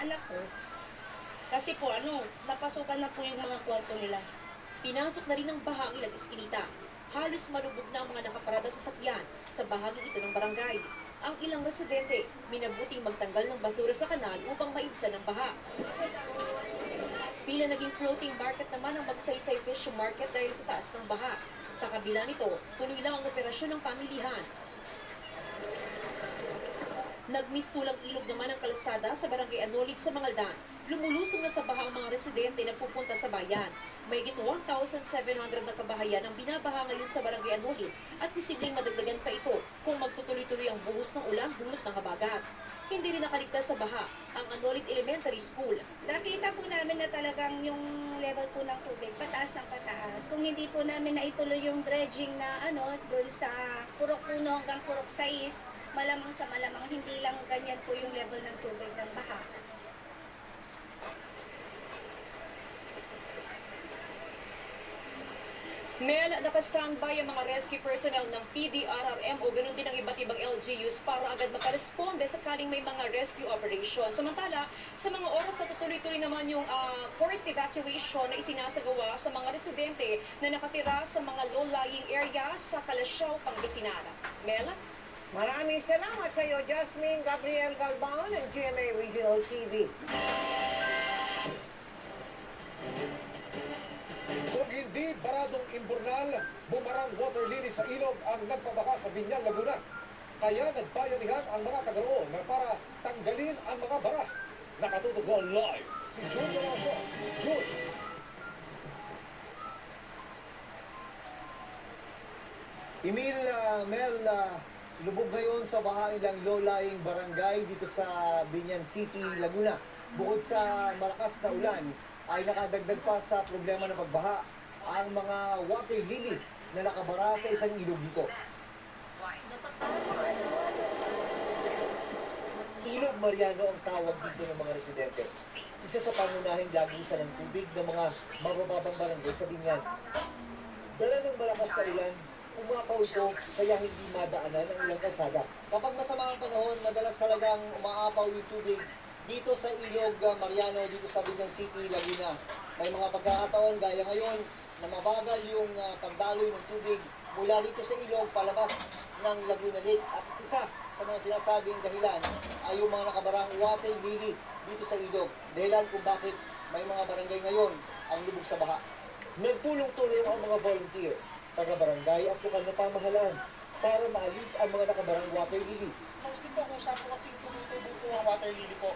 anak ko. Kasi po napasukan na po yung mga kwarto nila. Pinasok na rin ng baha ang ilang iskinita. Halos malubog na ang mga nakaparadang sasakyan sa bahagi ito ng barangay. Ang ilang residente, minabuting magtanggal ng basura sa kanal upang maibsan ang baha. Tila naging floating market naman ang Magsaysay Fish Market dahil sa taas ng baha. Sa kabila nito, tuloy lang ang operasyon ng pamilihan. Nagmistulang ilog naman ang kalsada sa barangay Anolig sa Mangaldan. Lumulusong na sa baha ang mga residente na pupunta sa bayan. Mahigit 1,700 na kabahayan ang binabaha ngayon sa barangay Anolig at posibleng madagdagan pa ito kung magtutuloy-tuloy ang buhos ng ulan dulot ng habagat. Hindi rin nakaligtas sa baha ang Anolig Elementary School. Nakita po namin na talagang yung level po ng tubig, pataas ng pataas. Kung hindi po namin naituloy yung dredging na doon sa Purok 1 hanggang Purok 6, malamang sa malamang hindi lang ganyan po yung level ng tubig ng baha. Mel, nakastandby ang mga rescue personnel ng PDRRM o ganun din ang iba't ibang LGUs para agad makaresponde sakaling may mga rescue operation. Samantala, sa mga oras na tutuloy-tuloy naman yung forced evacuation na isinasagawa sa mga residente na nakatira sa mga low-lying area sa Calasiao, Pangasinan. Mel? Maraming salamat sa iyo, Jasmine Gabriel Galban ng GMA Regional TV. Kung hindi baradong imburnal, bumarang water lily sa ilog ang nagpabaka sa Binyan, Laguna. Kaya nagbayanihan ang mga taga-roon na para tanggalin ang mga bara. Nakatutok live si June Velasco. June. Emil, Mel, lubog ngayon sa baha ilang low-lying barangay dito sa Binyan City, Laguna. Bukod sa malakas na ulan, ay nakadagdag pa sa problema ng pagbaha ang mga water lily na nakabara sa isang ilog dito. Ilog Mariano ang tawag dito ng mga residente. Isa sa pangunahing lagusan ng tubig ng mga mabababang barangay sa Binyan. Dala ng malakas na ulan, umapaw ito kaya hindi madaanan ang ilang kalsada. Kapag masama ang panahon, madalas talagang umaapaw yung tubig dito sa Ilog Mariano, dito sa Binyan City, Laguna. May mga pagkakataon gaya ngayon na mabagal yung pagdaloy ng tubig mula dito sa ilog palabas ng Laguna Lake. At isa sa mga sinasabing dahilan ay yung mga nakabarang water lily dito sa ilog. Dahilan kung bakit may mga barangay ngayon ang lubog sa baha. Nagtulong-tulong ang mga volunteer, taga-barangay at lokal na pamahalaan para maalis ang mga nakabarang water lily. Mostly po kung saan po kasi tumutubo po ang water lily po.